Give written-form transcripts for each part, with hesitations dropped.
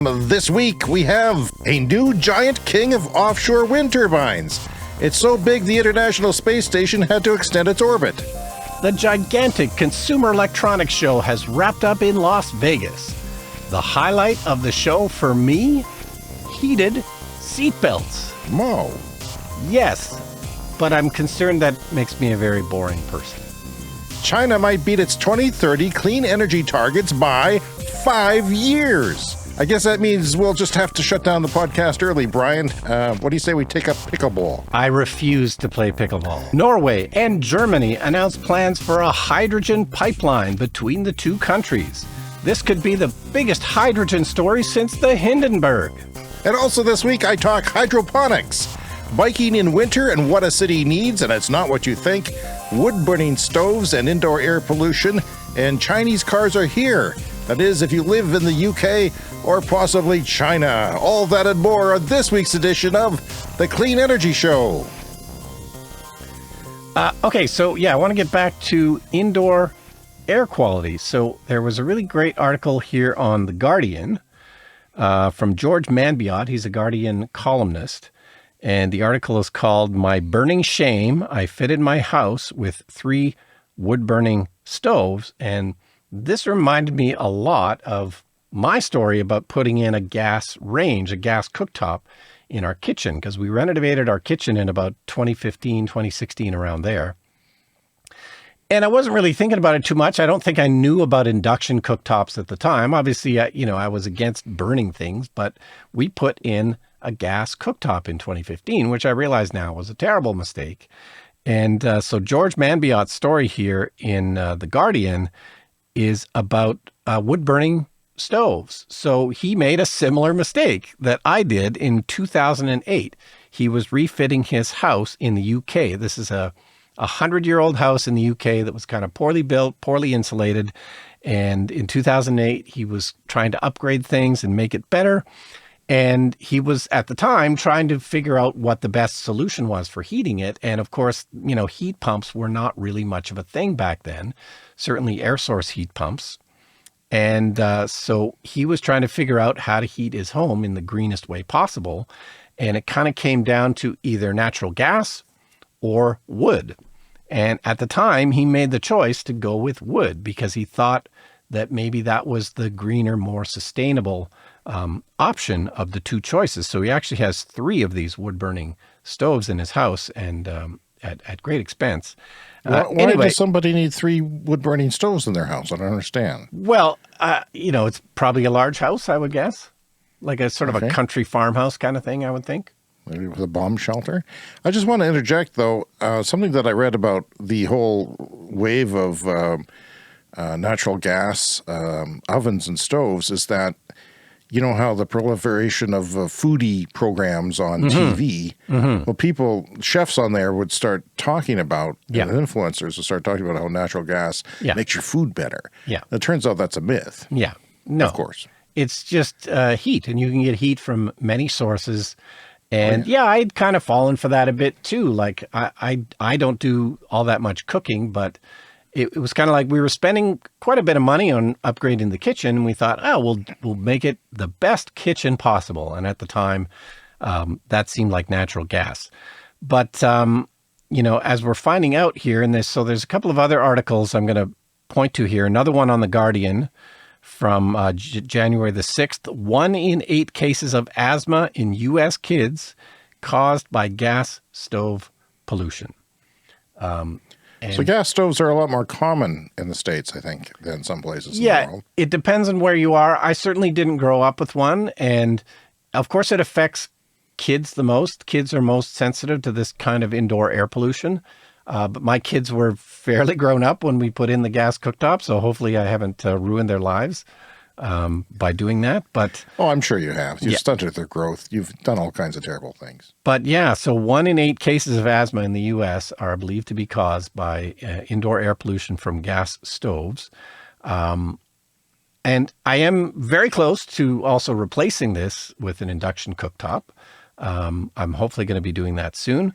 This week, we have a new giant king of offshore wind turbines. It's so big the International Space Station had to extend its orbit. The gigantic Consumer Electronics Show has wrapped up in Las Vegas. The highlight of the show for me? Heated seatbelts. Whoa. Yes, but I'm concerned that makes me a very boring person. China might beat its 2030 clean energy targets by 5 years. I guess that means we'll just have to shut down the podcast early, Brian. What do you say we take up pickleball? I refuse to play pickleball. Norway and Germany announced plans for a hydrogen pipeline between the two countries. This could be the biggest hydrogen story since the Hindenburg. And also this week, I talk hydroponics. Biking in winter and what a city needs, and it's not what you think. Wood-burning stoves and indoor air pollution, and Chinese cars are here. That is, if you live in the UK or possibly China. All that and more on this week's edition of The Clean Energy Show. Okay, so I want to get back to indoor air quality. So there was a really great article here on The Guardian from George Manbiot. He's a Guardian columnist. And the article is called "My Burning Shame. I Fitted My House with 3 Wood-Burning Stoves." And this reminded me a lot of my story about putting in a gas range, a gas cooktop in our kitchen, because we renovated our kitchen in about 2015, 2016, around there. And I wasn't really thinking about it too much. I don't think I knew about induction cooktops at the time. Obviously, I was against burning things, but we put in a gas cooktop in 2015, which I realize now was a terrible mistake. And so George Manbiot's story here in The Guardian is about wood-burning stoves. So he made a similar mistake that I did in 2008. He was refitting his house in the UK. This is a 100-year-old house in the UK that was kind of poorly built, poorly insulated. And in 2008, he was trying to upgrade things and make it better. And he was, at the time, trying to figure out what the best solution was for heating it. And of course, heat pumps were not really much of a thing back then, certainly air source heat pumps. And so he was trying to figure out how to heat his home in the greenest way possible. And it kind of came down to either natural gas or wood. And at the time, he made the choice to go with wood because he thought that maybe that was the greener, more sustainable option of the two choices. So he actually has 3 of these wood-burning stoves in his house, and at great expense. Why does somebody need 3 wood-burning stoves in their house? I don't understand. Well, it's probably a large house, I would guess. Like a sort of a country farmhouse kind of thing, I would think. Maybe with a bomb shelter. I just want to interject, though, something that I read about the whole wave of natural gas ovens and stoves is that, how the proliferation of foodie programs on TV, well, chefs on there would start talking about, and influencers would start talking about how natural gas makes your food better. Yeah. It turns out that's a myth. Yeah. No. Of course. It's just heat, and you can get heat from many sources. And I'd kind of fallen for that a bit too. Like I don't do all that much cooking, but it was kind of like we were spending quite a bit of money on upgrading the kitchen, and we thought, we'll make it the best kitchen possible. And at the time, that seemed like natural gas. But as we're finding out here in this, so there's a couple of other articles I'm going to point to here. Another one on The Guardian from January the 6th. 1 in 8 cases of asthma in U.S. kids caused by gas stove pollution. So gas stoves are a lot more common in the States, I think, than some places in the world. It depends on where you are. I certainly didn't grow up with one. And of course, it affects kids the most. Kids are most sensitive to this kind of indoor air pollution. But my kids were fairly grown up when we put in the gas cooktop. So hopefully I haven't ruined their lives by doing that. But I'm sure you have. You've stunted their growth. You've done all kinds of terrible things. But so 1 in 8 cases of asthma in the U.S. are believed to be caused by indoor air pollution from gas stoves. And I am very close to also replacing this with an induction cooktop. I'm hopefully going to be doing that soon.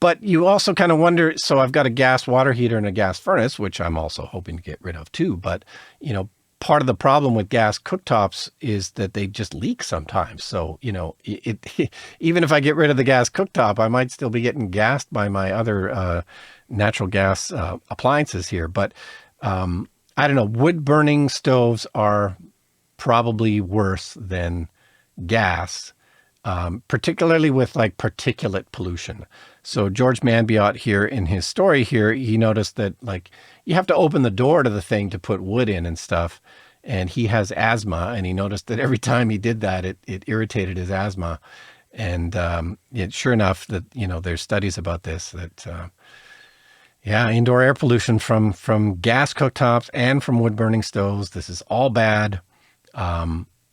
But you also kind of wonder, so I've got a gas water heater and a gas furnace, which I'm also hoping to get rid of too. But, part of the problem with gas cooktops is that they just leak sometimes. So, even if I get rid of the gas cooktop, I might still be getting gassed by my other natural gas appliances here. But I don't know. Wood burning stoves are probably worse than gas, particularly with like particulate pollution. So George Manbiot here in his story here, he noticed that like you have to open the door to the thing to put wood in and stuff. And he has asthma, and he noticed that every time he did that, it irritated his asthma. And sure enough, that there's studies about this that indoor air pollution from gas cooktops and from wood burning stoves. This is all bad.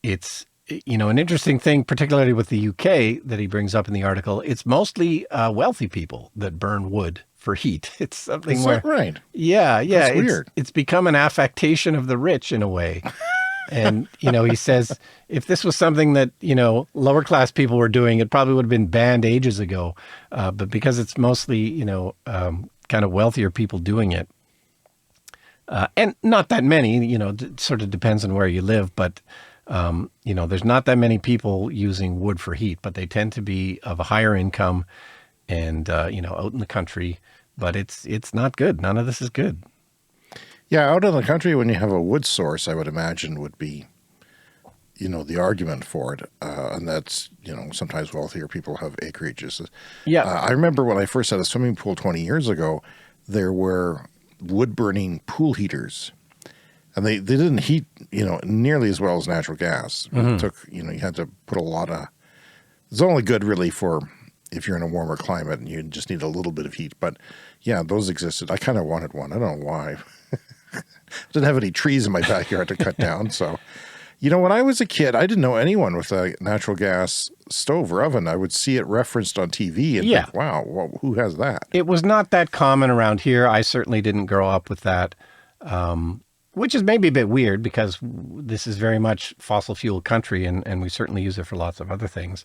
It's an interesting thing, particularly with the UK that he brings up in the article. It's mostly wealthy people that burn wood for heat. It's something Is where, that right? yeah, That's weird. It's become an affectation of the rich in a way. And, he says if this was something that, lower class people were doing, it probably would have been banned ages ago. But because it's mostly, kind of wealthier people doing it, and not that many, it sort of depends on where you live, but, there's not that many people using wood for heat, but they tend to be of a higher income and, out in the country, but it's not good. None of this is good. Yeah, out in the country, when you have a wood source, I would imagine would be, the argument for it. And that's, sometimes wealthier people have acreages. Yeah. I remember when I first had a swimming pool 20 years ago, there were wood-burning pool heaters. And they didn't heat, nearly as well as natural gas. It took, you had to put a lot of... It's only good, really, for if you're in a warmer climate and you just need a little bit of heat. But, yeah, those existed. I kind of wanted one. I don't know why. Didn't have any trees in my backyard to cut down. So, when I was a kid, I didn't know anyone with a natural gas stove or oven. I would see it referenced on TV and think, wow, well, who has that? It was not that common around here. I certainly didn't grow up with that, which is maybe a bit weird because this is very much fossil fuel country and we certainly use it for lots of other things.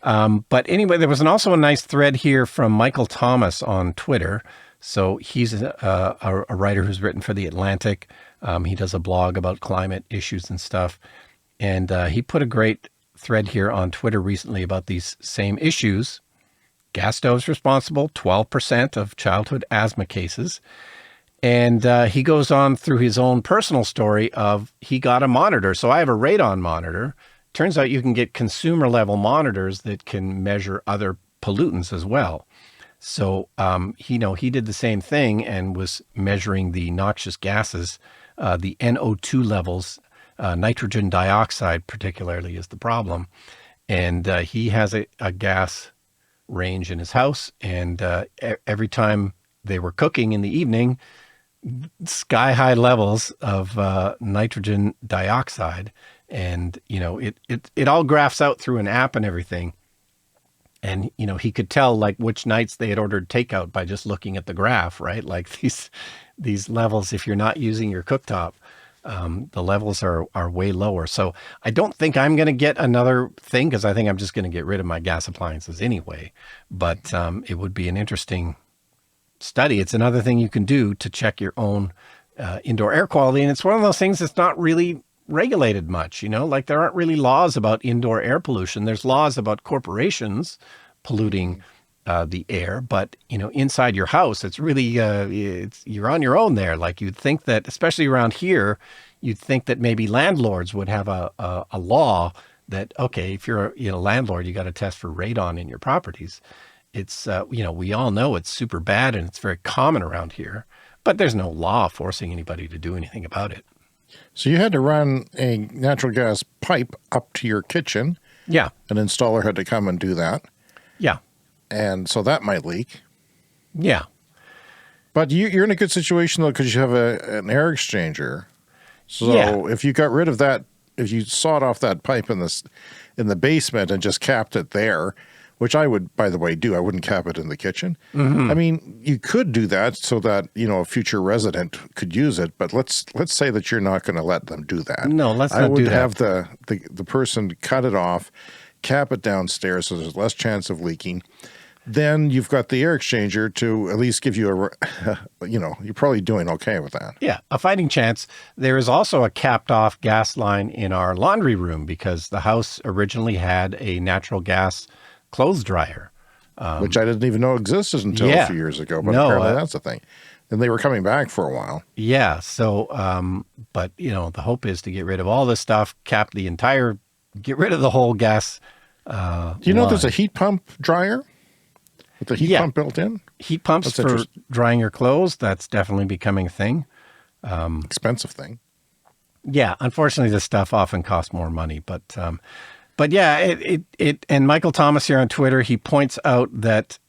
But anyway, there was also a nice thread here from Michael Thomas on Twitter. So he's a writer who's written for The Atlantic. He does a blog about climate issues and stuff. And he put a great thread here on Twitter recently about these same issues. Gas stoves responsible, 12% of childhood asthma cases. And he goes on through his own personal story of he got a monitor. So I have a radon monitor. Turns out you can get consumer level monitors that can measure other pollutants as well. So, he did the same thing and was measuring the noxious gases, the NO2 levels, nitrogen dioxide particularly is the problem. And he has a gas range in his house. And every time they were cooking in the evening, sky high levels of nitrogen dioxide. And, it all graphs out through an app and everything. And, he could tell like which nights they had ordered takeout by just looking at the graph, right? Like these levels, if you're not using your cooktop, the levels are way lower. So I don't think I'm going to get another thing because I think I'm just going to get rid of my gas appliances anyway. But it would be an interesting study. It's another thing you can do to check your own indoor air quality. And it's one of those things that's not really regulated much, like there aren't really laws about indoor air pollution. There's laws about corporations polluting the air, but inside your house, it's really you're on your own there. Like you'd think that, especially around here, you'd think that maybe landlords would have a law that okay, if you're a landlord, you got to test for radon in your properties. It's we all know it's super bad and it's very common around here, but there's no law forcing anybody to do anything about it. So you had to run a natural gas pipe up to your kitchen. Yeah. An installer had to come and do that. Yeah. And so that might leak. Yeah. But you're in a good situation, though, because you have an air exchanger. So if you got rid of that, if you sawed off that pipe in the basement and just capped it there, which I would, by the way, do. I wouldn't cap it in the kitchen. Mm-hmm. I mean, you could do that so that, a future resident could use it, but let's say that you're not going to let them do that. No, let's not do that. I would have the person cut it off, cap it downstairs so there's less chance of leaking. then you've got the air exchanger to at least give you you're probably doing okay with that. Yeah, a fighting chance. There is also a capped off gas line in our laundry room because the house originally had a natural gas clothes dryer. Which I didn't even know existed until a few years ago, but apparently that's the thing. And they were coming back for a while. Yeah, so, but, the hope is to get rid of all this stuff, get rid of the whole gas Do you know there's a heat pump dryer? With the heat pump built in? Heat pumps for drying your clothes, that's definitely becoming a thing. Expensive thing. Yeah, unfortunately, this stuff often costs more money, but yeah, it and Michael Thomas here on Twitter, he points out that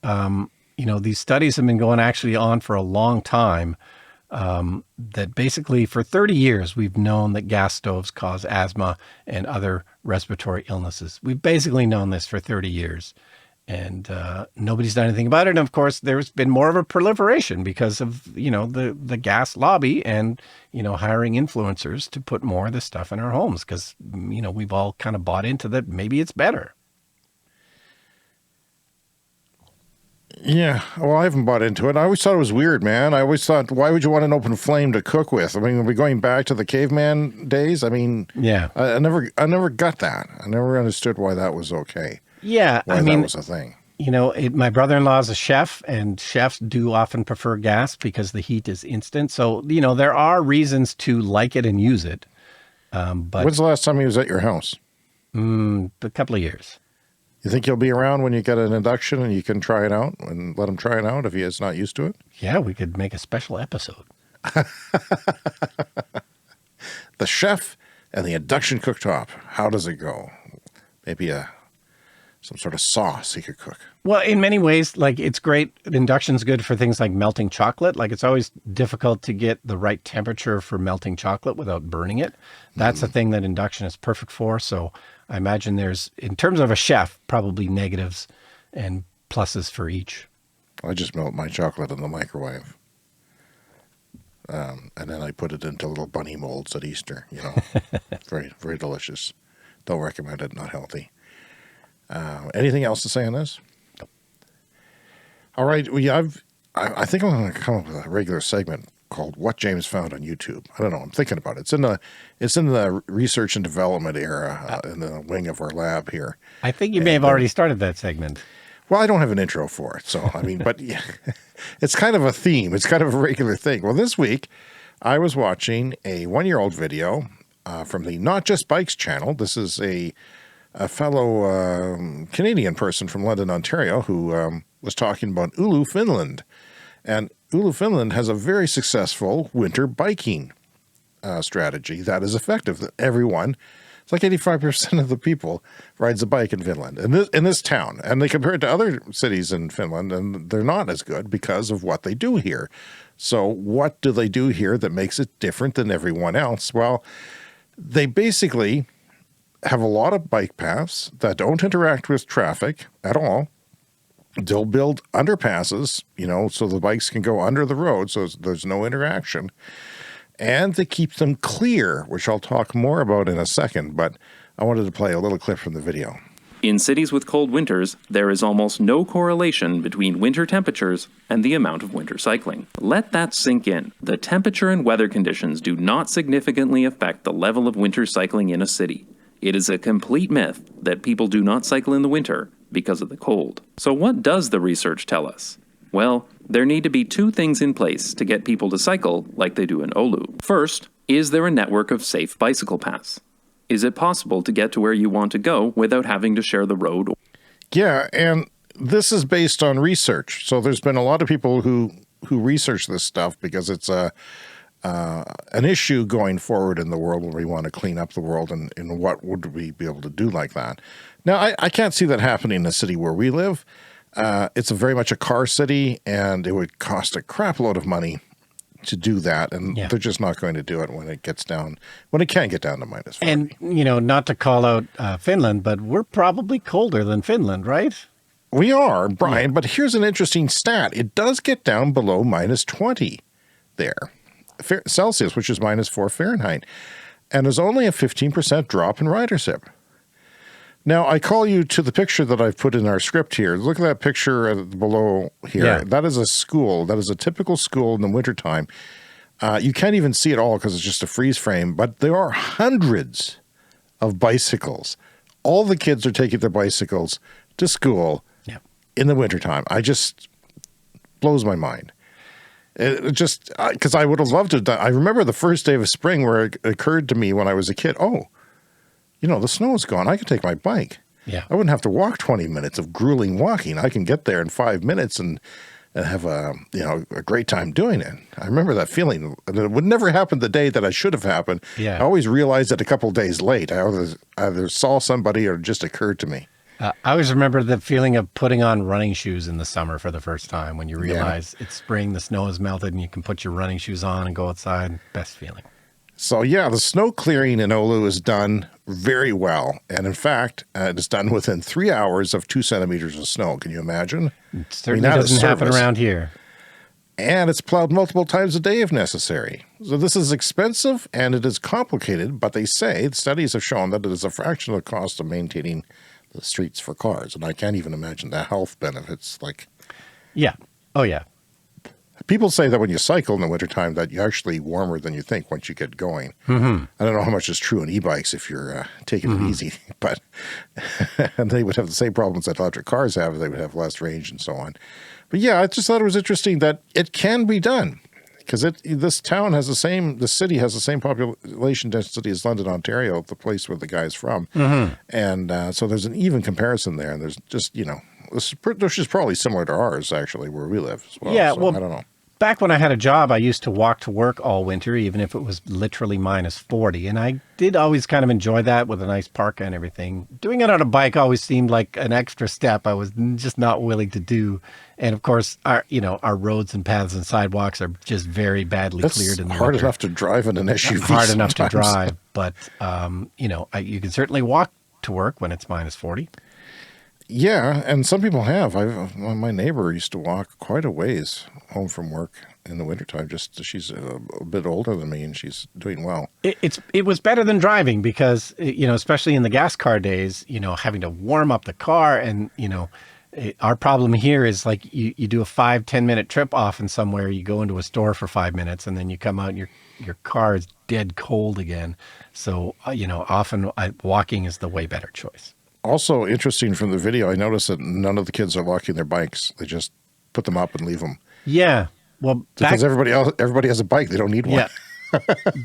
these studies have been going actually on for a long time. That basically for 30 years we've known that gas stoves cause asthma and other respiratory illnesses. We've basically known this for 30 years. And nobody's done anything about it. And of course, there's been more of a proliferation because of, the gas lobby and, hiring influencers to put more of this stuff in our homes because, we've all kind of bought into that. Maybe it's better. Yeah. Well, I haven't bought into it. I always thought it was weird, man. I always thought, why would you want an open flame to cook with? I mean, are we going back to the caveman days? I mean, yeah, I never got that. I never understood why that was okay. Yeah, that was a thing. My brother-in-law is a chef, and chefs do often prefer gas because the heat is instant. So, there are reasons to like it and use it. But when's the last time he was at your house? A couple of years. You think he'll be around when you get an induction and you can try it out and let him try it out if he is not used to it? Yeah, we could make a special episode. The chef and the induction cooktop. How does it go? Maybe some sort of sauce he could cook. Well, in many ways, it's great. Induction's good for things like melting chocolate. It's always difficult to get the right temperature for melting chocolate without burning it. That's the thing that induction is perfect for. So I imagine there's, in terms of a chef, probably negatives and pluses for each. I just melt my chocolate in the microwave. And then I put it into little bunny molds at Easter, Very, very delicious. Don't recommend it, not healthy. Anything else to say on this? Nope. All right. I think I'm going to come up with a regular segment called "What James Found on YouTube." I don't know. I'm thinking about it. It's in the research and development era in the wing of our lab here. I think you may have already started that segment. Well, I don't have an intro for it, so but yeah, it's kind of a theme. It's kind of a regular thing. Well, this week I was watching a 1-year-old video from the Not Just Bikes channel. This is a fellow Canadian person from London, Ontario, who was talking about Oulu, Finland. And Oulu, Finland has a very successful winter biking strategy that is effective. That everyone, it's like 85% of the people rides a bike in Finland, in this town. And they compare it to other cities in Finland, and they're not as good because of what they do here. So what do they do here that makes it different than everyone else? Well, they basically have a lot of bike paths that don't interact with traffic at all. They'll build underpasses, so the bikes can go under the road, so there's no interaction. And they keep them clear, which I'll talk more about in a second, but I wanted to play a little clip from the video. In cities with cold winters, there is almost no correlation between winter temperatures and the amount of winter cycling. Let that sink in. The temperature and weather conditions do not significantly affect the level of winter cycling in a city. It is a complete myth that people do not cycle in the winter because of the cold. So what does the research tell us? Well, there need to be 2 things in place to get people to cycle like they do in Oulu. First, is there a network of safe bicycle paths? Is it possible to get to where you want to go without having to share the road? Yeah, and this is based on research. So there's been a lot of people who research this stuff because it's an issue going forward in the world when we want to clean up the world and what would we be able to do like that. Now, I can't see that happening in the city where we live. It's very much a car city, and it would cost a crap load of money to do that, and they're just not going to do it when it can get down to minus 40. And, not to call out Finland, but we're probably colder than Finland, right? We are, Brian, but here's an interesting stat. It does get down below minus 20 there. Celsius, which is minus 4 Fahrenheit, and there's only a 15% drop in ridership. Now, I call you to the picture that I've put in our script here. Look at that picture below here. Yeah. That is a school. That is a typical school in the wintertime. You can't even see it all because it's just a freeze frame, but there are hundreds of bicycles. All the kids are taking their bicycles to school in the wintertime. I just blows my mind. It just, because I would have loved to. I remember the first day of spring where it occurred to me when I was a kid, oh, the snow is gone. I can take my bike. Yeah. I wouldn't have to walk 20 minutes of grueling walking. I can get there in 5 minutes and have a great time doing it. I remember that feeling. It would never happen the day that I should have happened. Yeah. I always realized it a couple of days late. I either saw somebody or it just occurred to me. I always remember the feeling of putting on running shoes in the summer for the first time when you realize it's spring, the snow has melted, and you can put your running shoes on and go outside. Best feeling. So, the snow clearing in Oulu is done very well. And in fact, it is done within 3 hours of 2 centimeters of snow. Can you imagine? It certainly doesn't happen around here. And it's plowed multiple times a day if necessary. So this is expensive and it is complicated, but they say studies have shown that it is a fraction of the cost of maintaining the streets for cars. And I can't even imagine the health benefits. Yeah. Oh, yeah. People say that when you cycle in the wintertime that you're actually warmer than you think once you get going. Mm-hmm. I don't know how much is true in e-bikes if you're taking it easy, but and they would have the same problems that electric cars have. They would have less range and so on. But I just thought it was interesting that it can be done because this city has the same population density as London, Ontario, the place where the guy's from. Mm-hmm. And so there's an even comparison there. And there's just, this is probably similar to ours, actually, where we live as well. Yeah, so, well, I don't know. Back when I had a job, I used to walk to work all winter, even if it was literally minus 40. And I did always kind of enjoy that with a nice parka and everything. Doing it on a bike always seemed like an extra step I was just not willing to do. And of course, our roads and paths and sidewalks are just very badly cleared in the hard winter. enough to drive in an SUV. Hard enough to sometimes. drive, but you can certainly walk to work when it's minus 40. Yeah, and some people have. My neighbor used to walk quite a ways home from work in the wintertime. She's a bit older than me, and she's doing well. It was better than driving because, especially in the gas car days, having to warm up the car and, our problem here is like you do a 5-10 minute trip off in somewhere, you go into a store for 5 minutes and then you come out and your car is dead cold again. So, often walking is the way better choice. Also interesting from the video, I noticed that none of the kids are locking their bikes. They just put them up and leave them. Yeah. Well, because everybody has a bike. They don't need one. Yeah.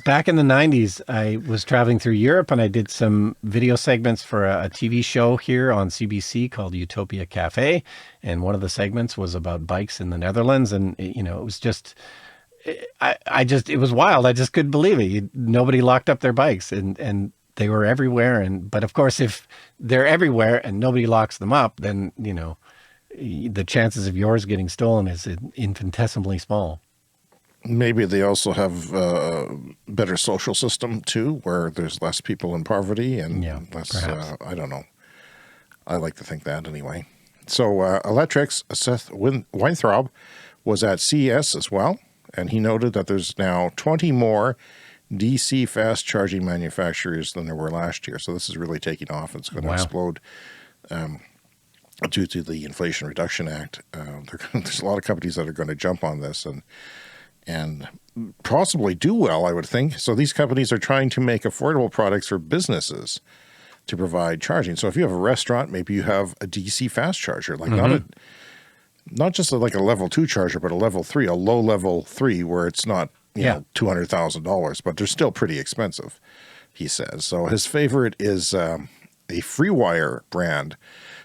Back in the 90s, I was traveling through Europe and I did some video segments for a TV show here on CBC called Utopia Cafe. And one of the segments was about bikes in the Netherlands. And, it was just, it was wild. I just couldn't believe it. Nobody locked up their bikes and they were everywhere. But of course, if they're everywhere and nobody locks them up, then, the chances of yours getting stolen is infinitesimally small. Maybe they also have a better social system too, where there's less people in poverty and less, I don't know. I like to think that anyway. So Electric's Seth Weintraub was at CES as well, and he noted that there's now 20 more DC fast charging manufacturers than there were last year. So this is really taking off. It's going to explode due to the Inflation Reduction Act. There's a lot of companies that are going to jump on this and possibly do well, I would think. So these companies are trying to make affordable products for businesses to provide charging. So if you have a restaurant, maybe you have a DC fast charger, like not just like a level 2 charger, but a level 3, a low level 3 where it's not $200,000, but they're still pretty expensive, he says. So his favorite is a FreeWire brand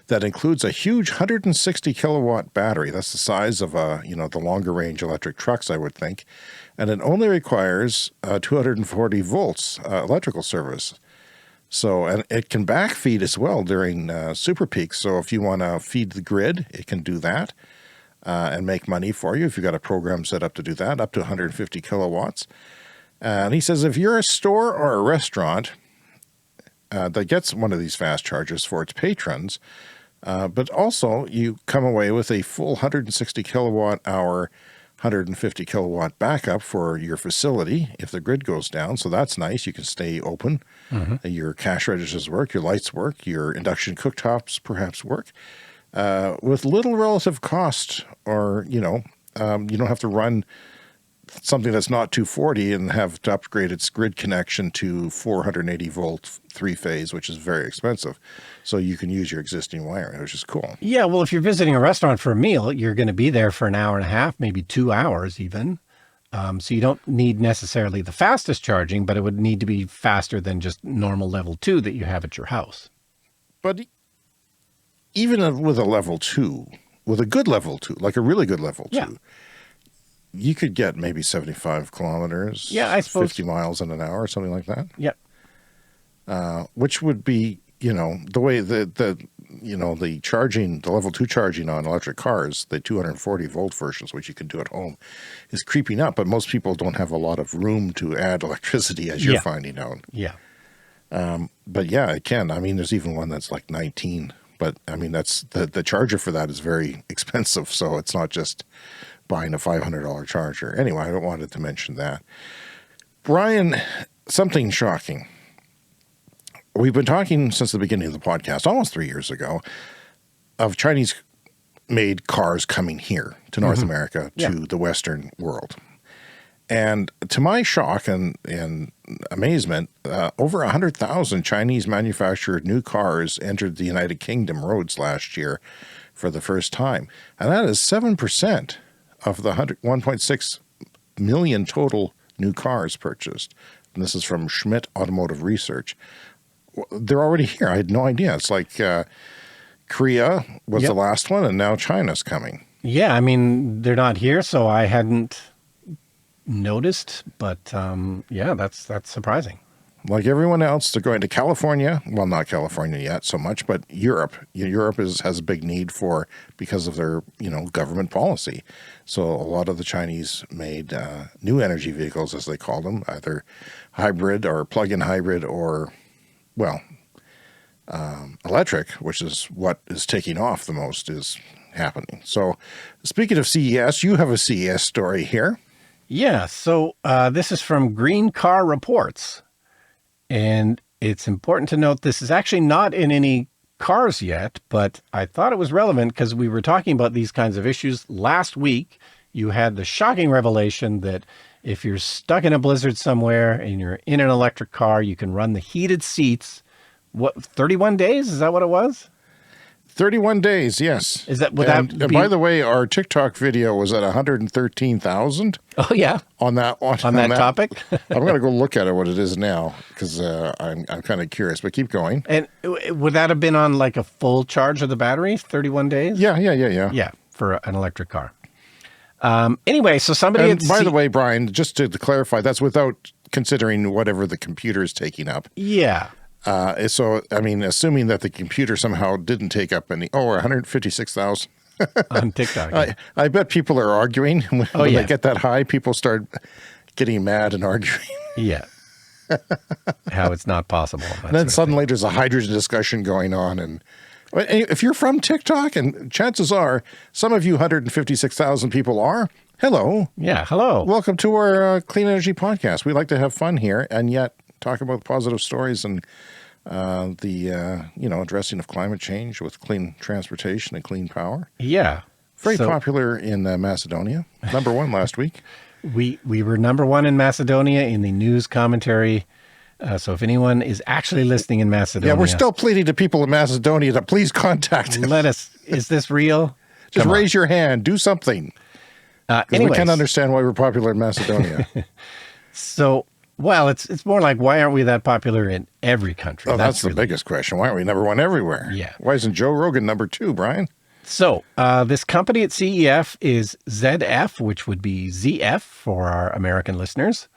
that includes a huge 160 kilowatt battery. That's the size of the longer range electric trucks, I would think. And it only requires 240 volts electrical service. So, and it can backfeed as well during super peaks. So if you want to feed the grid, it can do that and make money for you if you've got a program set up to do that, up to 150 kilowatts. And he says if you're a store or a restaurant that gets one of these fast chargers for its patrons, but also you come away with a full 160 kilowatt hour 150 kilowatt backup for your facility if the grid goes down. So that's nice. You can stay open. Your cash registers work, your lights work, your induction cooktops perhaps work with little relative cost, or, you don't have to run something that's not 240 and have to upgrade its grid connection to 480 volt 3-phase, which is very expensive. So you can use your existing wiring, which is cool. Yeah, well, if you're visiting a restaurant for a meal, you're going to be there for an hour and a half, maybe 2 hours even. So you don't need necessarily the fastest charging, but it would need to be faster than just normal level 2 that you have at your house. But even with a level 2, with a good level 2, like a really good level 2, Yeah. you could get maybe 75 kilometers, Yeah, I suppose. 50 miles in an hour or something like that. Yep. Which would be, the way the charging, the level 2 charging on electric cars, the 240 volt versions, which you can do at home, is creeping up. But most people don't have a lot of room to add electricity, as you're finding out. Yeah. But yeah, it can. I mean, there's even one that's like 19. But I mean, that's the charger for that is very expensive. So it's not just buying a $500 charger. Anyway, I don't wanted to mention that. Brian, something shocking. We've been talking since the beginning of the podcast, almost 3 years ago, of Chinese-made cars coming here to North America, to the Western world. And to my shock and amazement, over 100,000 Chinese-manufactured new cars entered the United Kingdom roads last year for the first time. And that is 7% of the 1.6 million total new cars purchased. And this is from Schmidt Automotive Research. They're already here. I had no idea. It's like Korea was the last one, and now China's coming. Yeah, I mean, they're not here, so I hadn't noticed, but that's surprising. Like everyone else, they're going to California. Well, not California yet so much, but Europe. Europe has a big need because of their government policy. So a lot of the Chinese made new energy vehicles, as they call them, either hybrid or plug-in hybrid or electric, which is what is taking off the most, is happening. So speaking of CES, you have a CES story here. Yeah, so this is from Green Car Reports. And it's important to note this is actually not in any cars yet, but I thought it was relevant because we were talking about these kinds of issues. Last week, you had the shocking revelation that if you're stuck in a blizzard somewhere and you're in an electric car, you can run the heated seats. 31 days? Is that what it was? 31 days, yes. Is that and by the way, our TikTok video was at 113,000. Oh yeah, on that one. On that topic. I'm going to go look at it what it is now because I'm kind of curious. But keep going. And would that have been on like a full charge of the battery? 31 days? Yeah. Yeah, for an electric car. Anyway, so somebody. And by the way, Brian, just to clarify, that's without considering whatever the computer is taking up. Yeah. So, I mean, assuming that the computer somehow didn't take up 156,000. On TikTok. I bet people are arguing. When they get that high, people start getting mad and arguing. Yeah. How it's not possible. And then suddenly there's a hydrogen discussion going on. And if you're from TikTok, and chances are some of you 156,000 people are, hello. Yeah, hello. Welcome to our Clean Energy Podcast. We like to have fun here and yet talk about positive stories and the addressing of climate change with clean transportation and clean power. Yeah. Very popular in Macedonia. Number 1 last week. We were number 1 in Macedonia in the news commentary. So if anyone is actually listening in Macedonia. Yeah, we're still pleading to people in Macedonia to please contact us. Is this real? Just raise your hand. Do something. Because we can't understand why we're popular in Macedonia. So, well, it's more like, why aren't we that popular in every country? Oh, that's the biggest question. Why aren't we number 1 everywhere? Yeah. Why isn't Joe Rogan number 2, Brian? So this company at CEF is ZF, which would be ZF for our American listeners.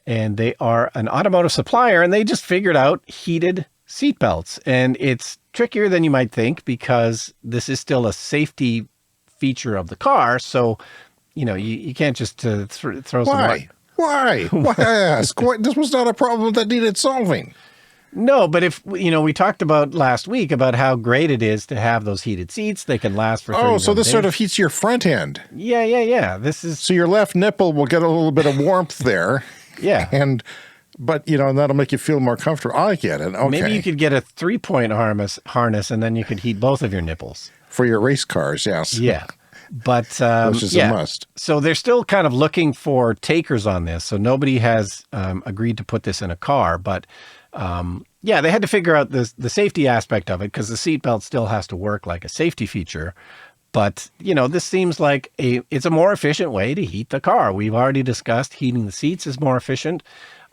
And they are an automotive supplier, and they just figured out heated seatbelts. And it's trickier than you might think because this is still a safety feature of the car. So, you can't just throw some... Why? Why? Why ask? This was not a problem that needed solving. No, but if, we talked about last week about how great it is to have those heated seats. They can last for 31 Oh, so this days. sort of heats your front end. Yeah. This is, So your left nipple will get a little bit of warmth there. yeah. But that'll make you feel more comfortable. I get it. Okay. Maybe you could get a 3-point harness and then you could heat both of your nipples. For your race cars, yes. Yeah. But, Which is a must. So they're still kind of looking for takers on this. So nobody has agreed to put this in a car, but they had to figure out the safety aspect of it because the seatbelt still has to work like a safety feature. But, this seems like it's a more efficient way to heat the car. We've already discussed heating the seats is more efficient.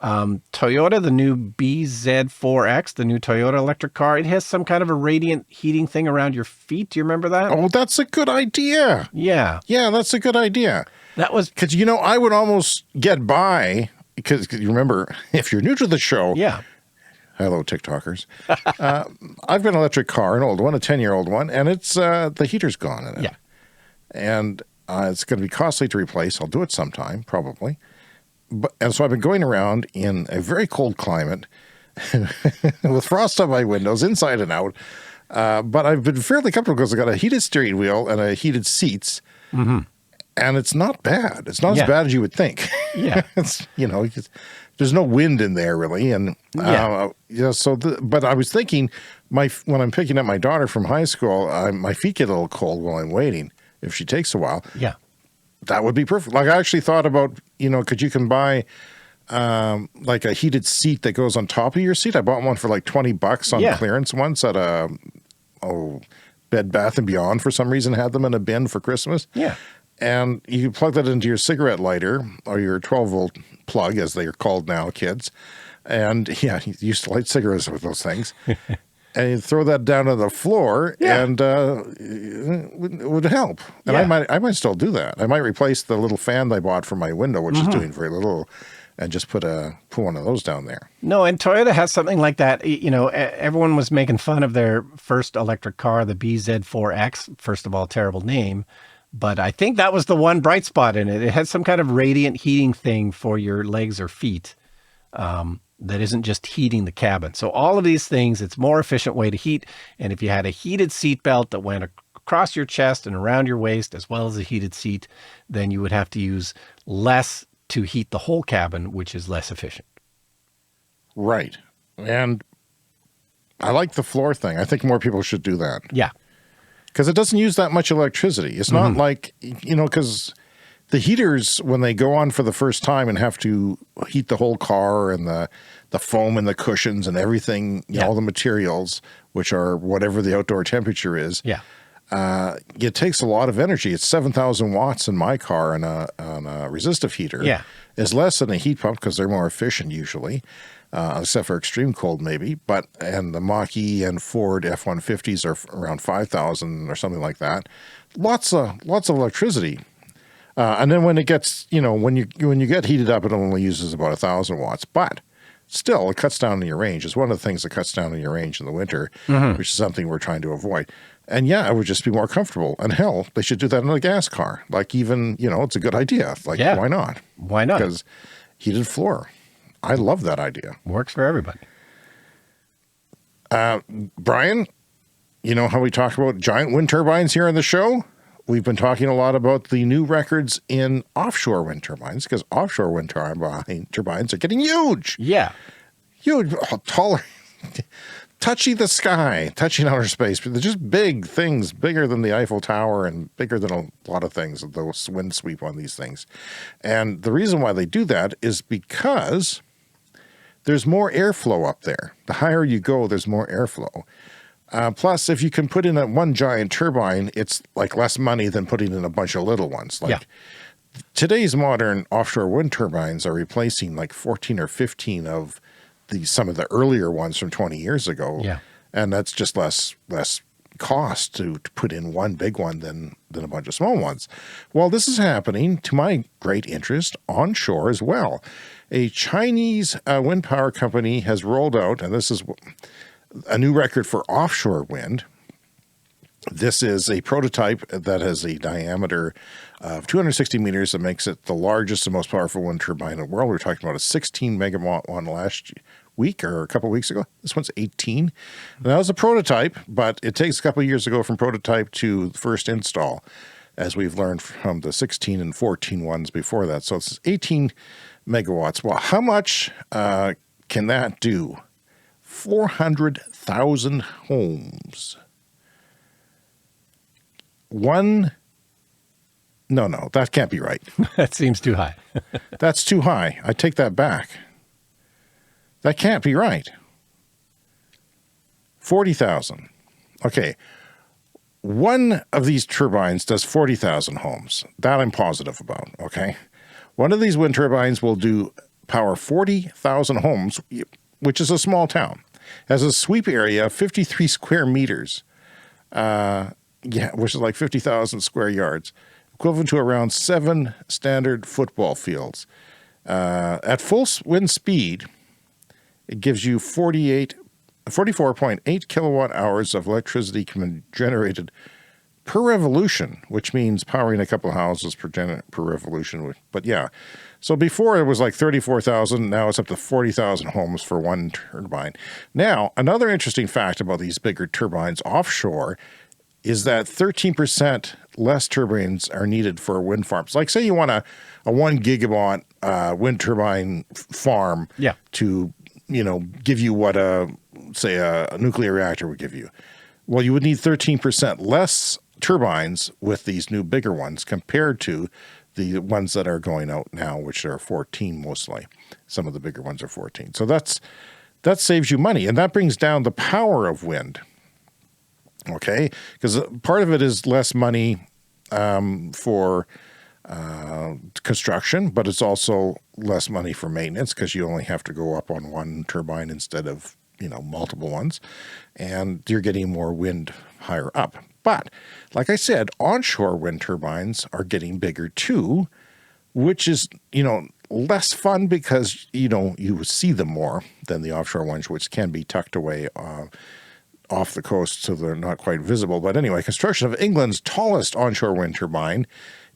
Toyota, the new BZ4X, the new Toyota electric car, it has some kind of a radiant heating thing around your feet. Do you remember that? Oh, that's a good idea. Yeah. Yeah, that's a good idea. That was... Because, I would almost get by, because you remember, if you're new to the show... Yeah. Hello, TikTokers. I've got an electric car, an old one, a 10-year-old one, and it's the heater's gone in it. Yeah. And it's going to be costly to replace. I'll do it sometime, probably. And so I've been going around in a very cold climate with frost on my windows, inside and out. But I've been fairly comfortable because I've got a heated steering wheel and a heated seats. Mm-hmm. And it's not bad. It's not as bad as you would think. Yeah. It's, there's no wind in there really. And, but I was thinking when I'm picking up my daughter from high school, my feet get a little cold while I'm waiting. If she takes a while. Yeah. That would be perfect. Like I actually thought about, because you can buy like a heated seat that goes on top of your seat. I bought one for like $20 on clearance once at Bed Bath & Beyond for some reason had them in a bin for Christmas. Yeah. And you plug that into your cigarette lighter or your 12-volt plug, as they are called now, kids. And you used to light cigarettes with those things. And you throw that down on the floor, and it would help. And I might still do that. I might replace the little fan I bought for my window, which is doing very little, and just put one of those down there. No, and Toyota has something like that. Everyone was making fun of their first electric car, the BZ4X. First of all, terrible name. But I think that was the one bright spot in it. It had some kind of radiant heating thing for your legs or feet. That isn't just heating the cabin. So all of these things, it's a more efficient way to heat. And if you had a heated seat belt that went across your chest and around your waist, as well as a heated seat, then you would have to use less to heat the whole cabin, which is less efficient. Right. And I like the floor thing. I think more people should do that. Yeah. Because it doesn't use that much electricity. It's not like, because... The heaters, when they go on for the first time and have to heat the whole car and the foam and the cushions and everything, all the materials, which are whatever the outdoor temperature is, it takes a lot of energy. It's 7,000 watts in my car on a resistive heater. Yeah. It's less than a heat pump because they're more efficient usually, except for extreme cold maybe. And the Mach-E and Ford F-150s are around 5,000 or something like that. Lots of electricity. And then when it gets, when you get heated up, it only uses about 1,000 watts. But still, it cuts down on your range. It's one of the things that cuts down on your range in the winter, which is something we're trying to avoid. And it would just be more comfortable. And hell, they should do that in a gas car. Like even, it's a good idea. Like, why not? Why not? Because heated floor. I love that idea. Works for everybody. Brian, you know how we talk about giant wind turbines here on the show? We've been talking a lot about the new records in offshore wind turbines because offshore wind turbines are getting huge. Yeah. Huge, taller, touching the sky, touching outer space. They're just big things, bigger than the Eiffel Tower and bigger than a lot of things, those wind sweep on these things. And the reason why they do that is because there's more airflow up there. The higher you go, there's more airflow. Plus, if you can put in one giant turbine, it's like less money than putting in a bunch of little ones. Today's modern offshore wind turbines are replacing like 14 or 15 of some of the earlier ones from 20 years ago. Yeah. And that's just less cost to put in one big one than a bunch of small ones. Well, this is happening, to my great interest, onshore as well. A Chinese wind power company has rolled out, and this is a new record for offshore wind. This is a prototype that has a diameter of 260 meters that makes it the largest and most powerful wind turbine in the world. We were talking about a 16 megawatt one week or a couple of weeks ago. This one's 18. And that was a prototype, but it takes a couple of years to go from prototype to first install, as we've learned from the 16 and 14 ones before that. So it's 18 megawatts. Well, how much can that do? 400,000 homes. No, that can't be right. That seems too high. That's too high. I take that back. That can't be right. 40,000. Okay. One of these turbines does 40,000 homes. That I'm positive about, okay? One of these wind turbines will power 40,000 homes, which is a small town. Has a sweep area of 53 square meters, which is like 50,000 square yards, equivalent to around 7 standard football fields. At full wind speed, it gives you 44.8 kilowatt hours of electricity generated per revolution, which means powering a couple of houses per revolution. But yeah, so before it was like 34,000, now it's up to 40,000 homes for one turbine. Now, another interesting fact about these bigger turbines offshore is that 13% less turbines are needed for wind farms. Like say you want a 1 gigawatt wind turbine farm to, give you what a nuclear reactor would give you. Well, you would need 13% less turbines with these new bigger ones compared to the ones that are going out now, which are 14 mostly. Some of the bigger ones are 14. So that saves you money, and that brings down the power of wind. Okay, because part of it is less money for construction, but it's also less money for maintenance because you only have to go up on one turbine instead of multiple ones, and you're getting more wind higher up. But like I said, onshore wind turbines are getting bigger too, which is less fun because you see them more than the offshore ones, which can be tucked away off the coast so they're not quite visible. But anyway, construction of England's tallest onshore wind turbine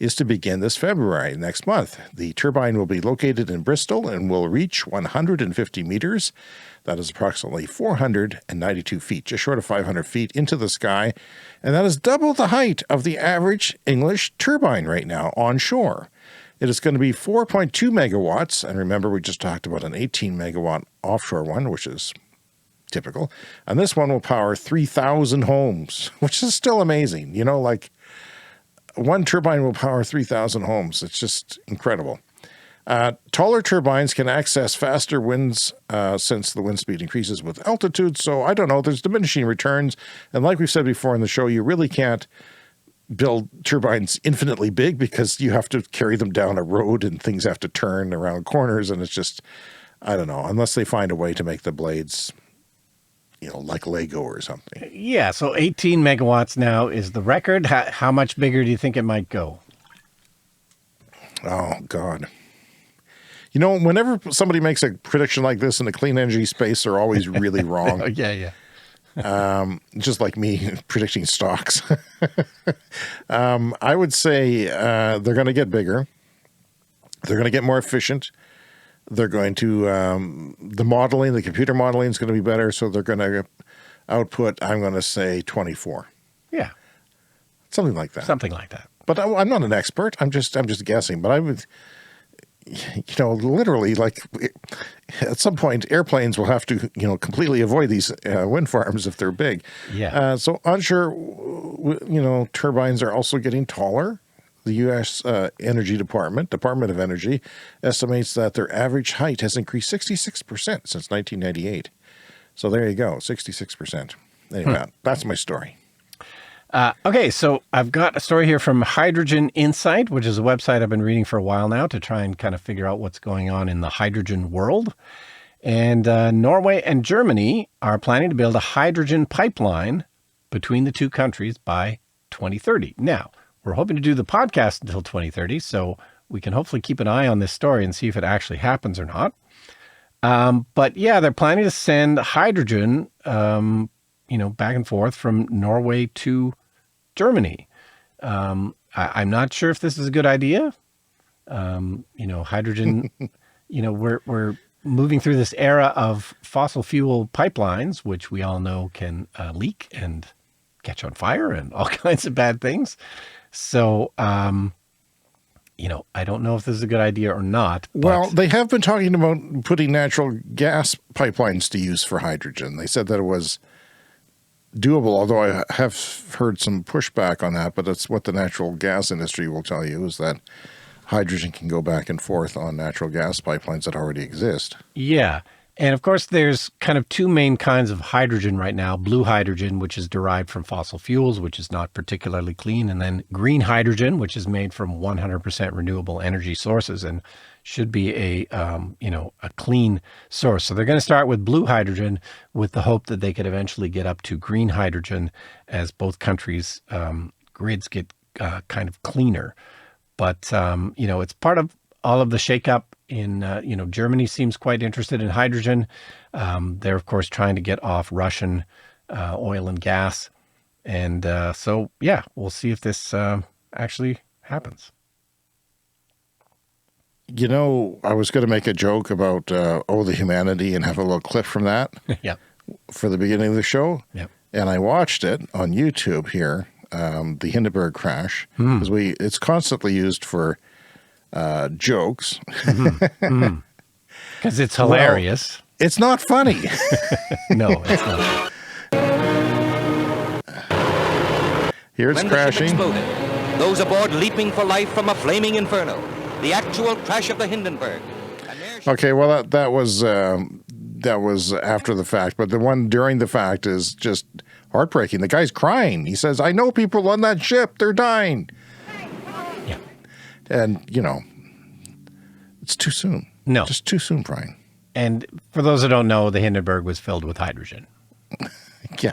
is to begin this February, next month. The turbine will be located in Bristol and will reach 150 meters. That is approximately 492 feet, just short of 500 feet into the sky. And that is double the height of the average English turbine right now onshore. It is going to be 4.2 megawatts. And remember, we just talked about an 18 megawatt offshore one, which is typical. And this one will power 3,000 homes, which is still amazing. Like one turbine will power 3,000 homes. It's just incredible. Taller turbines can access faster winds since the wind speed increases with altitude. So I don't know, there's diminishing returns. And like we've said before in the show, you really can't build turbines infinitely big because you have to carry them down a road and things have to turn around corners. And it's just, I don't know, unless they find a way to make the blades like Lego or something. Yeah, so 18 megawatts now is the record. How much bigger do you think it might go? Oh, God. Whenever somebody makes a prediction like this in the clean energy space, they're always really wrong. Yeah. Just like me predicting stocks. I would say they're going to get bigger. They're going to get more efficient. They're going to, the computer modeling is going to be better. So they're going to output, I'm going to say 24. Yeah. Something like that. Something like that. But I'm not an expert. I'm just guessing. But I would, literally, like at some point, airplanes will have to, completely avoid these wind farms if they're big. Yeah. So onshore, turbines are also getting taller. The U.S. Department of Energy, estimates that their average height has increased 66% since 1998. So there you go, 66%. Anyway, that's my story. Okay, so I've got a story here from Hydrogen Insight, which is a website I've been reading for a while now to try and kind of figure out what's going on in the hydrogen world. And Norway and Germany are planning to build a hydrogen pipeline between the two countries by 2030. Now, we're hoping to do the podcast until 2030, so we can hopefully keep an eye on this story and see if it actually happens or not. But yeah, they're planning to send hydrogen, back and forth from Norway to Germany. I'm not sure if this is a good idea. Hydrogen, we're moving through this era of fossil fuel pipelines, which we all know can leak and catch on fire and all kinds of bad things. So, I don't know if this is a good idea or not. Well, they have been talking about putting natural gas pipelines to use for hydrogen. They said that it was doable, although I have heard some pushback on that, but that's what the natural gas industry will tell you, is that hydrogen can go back and forth on natural gas pipelines that already exist. Yeah. And of course, there's kind of two main kinds of hydrogen right now. Blue hydrogen, which is derived from fossil fuels, which is not particularly clean. And then green hydrogen, which is made from 100% renewable energy sources and should be a clean source. So they're going to start with blue hydrogen with the hope that they could eventually get up to green hydrogen as both countries' grids get kind of cleaner. But, it's part of all of the shakeup in, Germany seems quite interested in hydrogen. They're, of course, trying to get off Russian oil and gas. And we'll see if this actually happens. I was going to make a joke about the Humanity and have a little clip from that Yeah. for the beginning of the show. Yeah. And I watched it on YouTube here, the Hindenburg crash, because it's constantly used for jokes. Because it's hilarious. Well, it's not funny. No, it's not. Here it's when crashing. The ship exploded, those aboard leaping for life from a flaming inferno. The actual crash of the Hindenburg. Okay, well that was after the fact, but the one during the fact is just heartbreaking. The guy's crying. He says, "I know people on that ship. They're dying." Yeah. And it's too soon. No. Just too soon, Brian. And for those who don't know, the Hindenburg was filled with hydrogen. Yeah.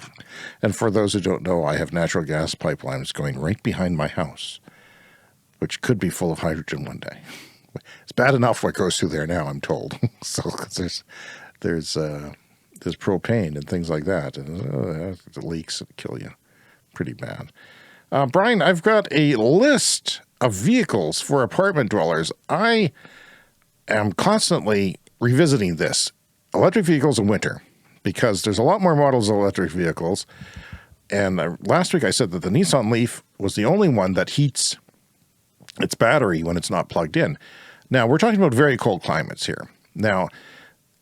And for those who don't know, I have natural gas pipelines going right behind my house, which could be full of hydrogen one day. It's bad enough what goes through there now, I'm told. So 'cause there's propane and things like that, and the leaks that kill you, pretty bad. Brian, I've got a list of vehicles for apartment dwellers. I am constantly revisiting this: electric vehicles in winter, because there's a lot more models of electric vehicles. And last week I said that the Nissan Leaf was the only one that heats its battery when it's not plugged in. Now, we're talking about very cold climates here. Now,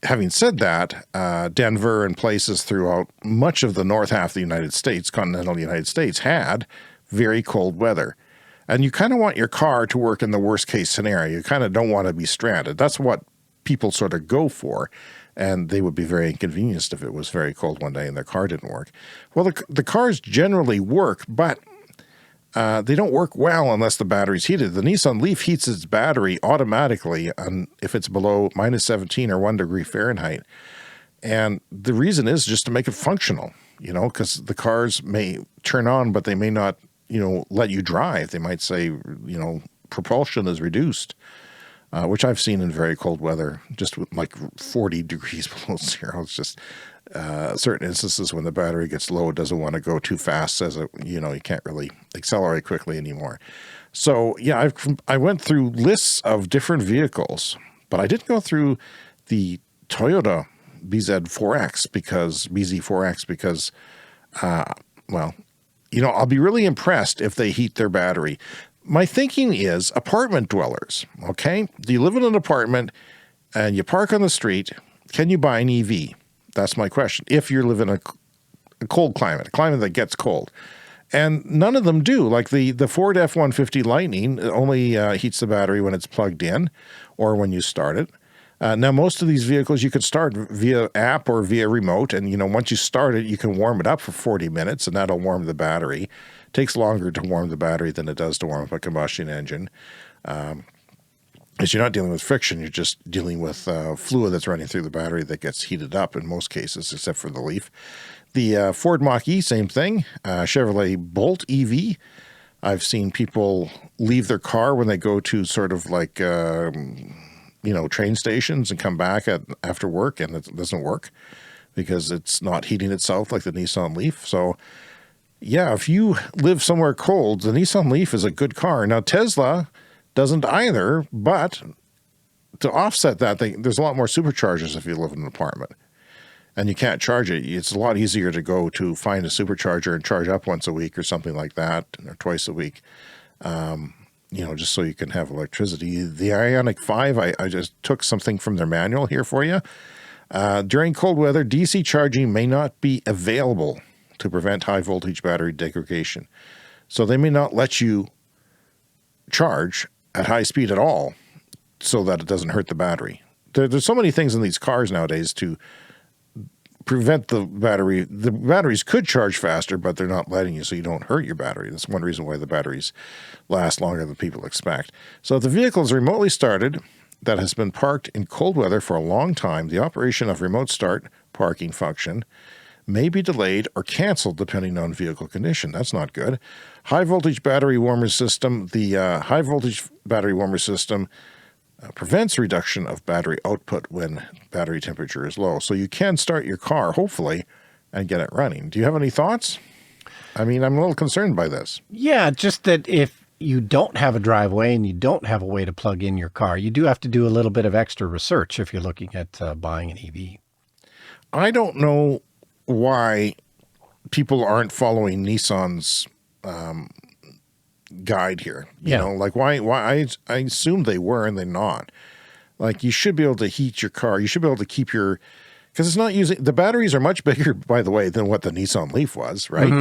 having said that, Denver and places throughout much of the north half of the United States, continental United States, had very cold weather. And you kind of want your car to work in the worst case scenario. You kind of don't want to be stranded. That's what people sort of go for. And they would be very inconvenienced if it was very cold one day and their car didn't work. Well, the cars generally work, but they don't work well unless the battery's heated. The Nissan Leaf heats its battery automatically if it's below minus 17 or 1 degree Fahrenheit. And the reason is just to make it functional, because the cars may turn on, but they may not, let you drive. They might say, propulsion is reduced, which I've seen in very cold weather, just with like 40 degrees below zero. It's just certain instances when the battery gets low, it doesn't want to go too fast, says you can't really accelerate quickly anymore. So yeah, I went through lists of different vehicles, but I didn't go through the Toyota BZ4X because I'll be really impressed if they heat their battery. My thinking is apartment dwellers, okay? Do you live in an apartment and you park on the street? Can you buy an EV? That's my question. If you live in a cold climate, a climate that gets cold. And none of them do. Like the Ford F-150 Lightning only heats the battery when it's plugged in or when you start it. Now, most of these vehicles you could start via app or via remote. And, once you start it, you can warm it up for 40 minutes and that'll warm the battery. It takes longer to warm the battery than it does to warm up a combustion engine. Because you're not dealing with friction, you're just dealing with fluid that's running through the battery that gets heated up in most cases, except for the Leaf. The Ford Mach-E, same thing. Chevrolet Bolt EV. I've seen people leave their car when they go to sort of like, train stations and come back after work, and it doesn't work because it's not heating itself like the Nissan Leaf. So, yeah, if you live somewhere cold, the Nissan Leaf is a good car. Now, Tesla doesn't either, but to offset that, there's a lot more superchargers if you live in an apartment and you can't charge it. It's a lot easier to go to find a supercharger and charge up once a week or something like that, or twice a week, just so you can have electricity. The Ioniq 5, I just took something from their manual here for you. During cold weather, DC charging may not be available to prevent high voltage battery degradation. So they may not let you charge at high speed at all so that it doesn't hurt the battery. There's so many things in these cars nowadays to prevent the battery. The batteries could charge faster, but they're not letting you, so you don't hurt your battery. That's one reason why the batteries last longer than people expect. So if the vehicle is remotely started that has been parked in cold weather for a long time, the operation of remote start parking function may be delayed or canceled depending on vehicle condition. That's not good. High voltage battery warmer system. The high voltage battery warmer system prevents reduction of battery output when battery temperature is low. So you can start your car, hopefully, and get it running. Do you have any thoughts? I mean, I'm a little concerned by this. Yeah, just that if you don't have a driveway and you don't have a way to plug in your car, you do have to do a little bit of extra research if you're looking at buying an EV. I don't know why people aren't following Nissan's guide here. You know, like why I assume they were and they're not. Like, you should be able to heat your car. You should be able to keep your, because it's not using, the batteries are much bigger, by the way, than what the Nissan Leaf was, right?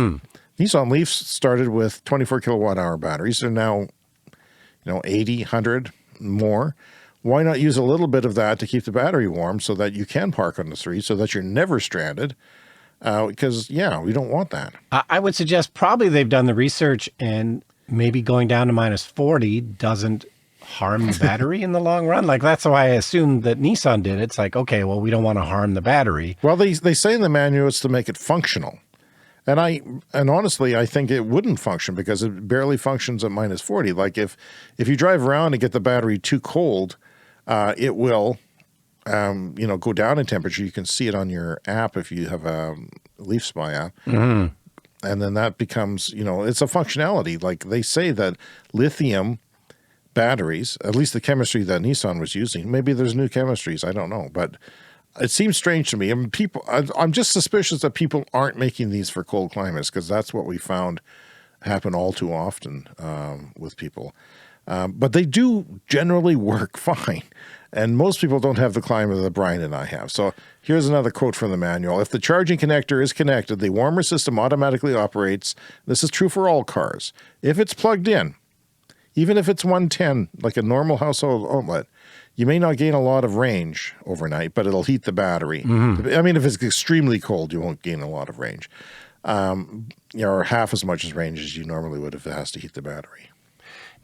Nissan Leafs started with 24 kilowatt hour batteries. They're now, 80, 100 more. Why not use a little bit of that to keep the battery warm so that you can park on the street so that you're never stranded? Because, we don't want that. I would suggest probably they've done the research and maybe going down to minus 40 doesn't harm the battery in the long run. Like, that's why I assumed that Nissan did it. It's like, okay, well, we don't want to harm the battery. Well, they say in the manual it's to make it functional. And honestly, I think it wouldn't function because it barely functions at minus 40. Like, if you drive around and get the battery too cold, it will go down in temperature. You can see it on your app if you have a Leaf Spy app. And then that becomes, it's a functionality. Like, they say that lithium batteries, at least the chemistry that Nissan was using, maybe there's new chemistries, I don't know. But it seems strange to me. I mean, I'm just suspicious that people aren't making these for cold climates, because that's what we found happen all too often with people. But they do generally work fine. And most people don't have the climate that Brian and I have. So here's another quote from the manual. If the charging connector is connected, the warmer system automatically operates. This is true for all cars. If it's plugged in, even if it's 110, like a normal household outlet, you may not gain a lot of range overnight, but it'll heat the battery. I mean, if it's extremely cold, you won't gain a lot of range, or half as much as range as you normally would if it has to heat the battery.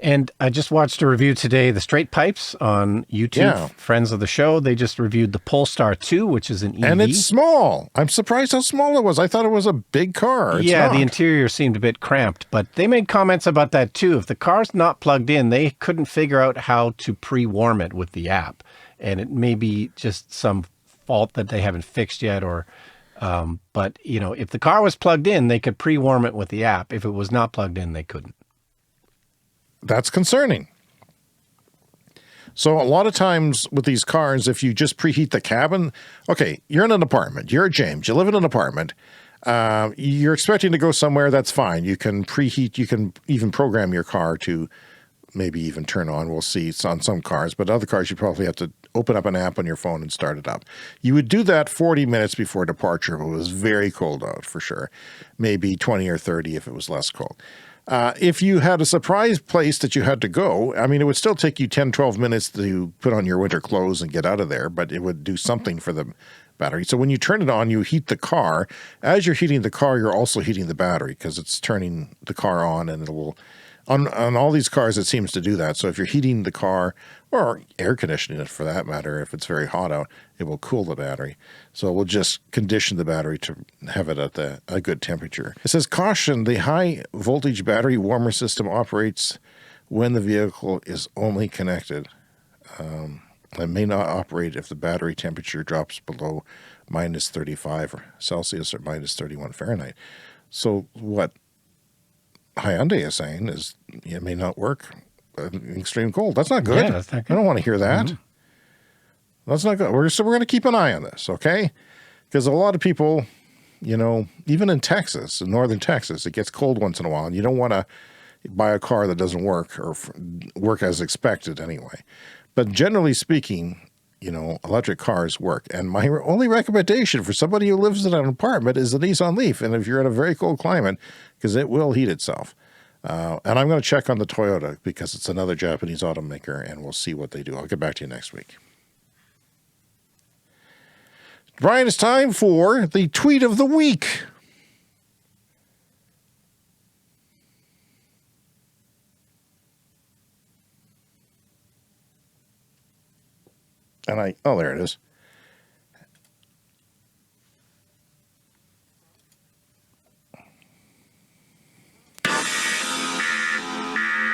And I just watched a review today, the Straight Pipes on YouTube, friends of the show. They just reviewed the Polestar 2, which is an EV. And it's small. I'm surprised how small it was. I thought it was a big car. It's not. The interior seemed a bit cramped, but they made comments about that too. If the car's not plugged in, they couldn't figure out how to pre-warm it with the app. And it may be just some fault that they haven't fixed yet, or but if the car was plugged in, they could pre-warm it with the app. If it was not plugged in, they couldn't. That's concerning. So a lot of times with these cars, if you just preheat the cabin, okay, you're in an apartment. You're James. You live in an apartment. You're expecting to go somewhere. That's fine. You can preheat. You can even program your car to maybe even turn on. We'll see. It's on some cars, but other cars you probably have to open up an app on your phone and start it up. You would do that 40 minutes before departure if it was very cold out, for sure. Maybe 20 or 30 if it was less cold. If you had a surprise place that you had to go, I mean, it would still take you 10, 12 minutes to put on your winter clothes and get out of there, but it would do something for the battery. So when you turn it on, you heat the car. As you're heating the car, you're also heating the battery because it's turning the car on, and it will, on all these cars, it seems to do that. So if you're heating the car, or air conditioning it for that matter, if it's very hot out, it will cool the battery. So it will just condition the battery to have it at a good temperature. It says, caution, the high voltage battery warmer system operates when the vehicle is only connected. It may not operate if the battery temperature drops below minus 35 Celsius or minus 31 Fahrenheit. So what Hyundai is saying is it may not work in extreme cold. That's not good. Yeah, that's not good. I don't want to hear that. That's not good. We're going to keep an eye on this, okay? Because a lot of people, even in Texas, in northern Texas, it gets cold once in a while, and you don't want to buy a car that doesn't work or work as expected anyway. But generally speaking, electric cars work. And my only recommendation for somebody who lives in an apartment is the Nissan Leaf. And if you're in a very cold climate, because it will heat itself. And I'm going to check on the Toyota because it's another Japanese automaker, and we'll see what they do. I'll get back to you next week. Brian, it's time for the tweet of the week. And there it is.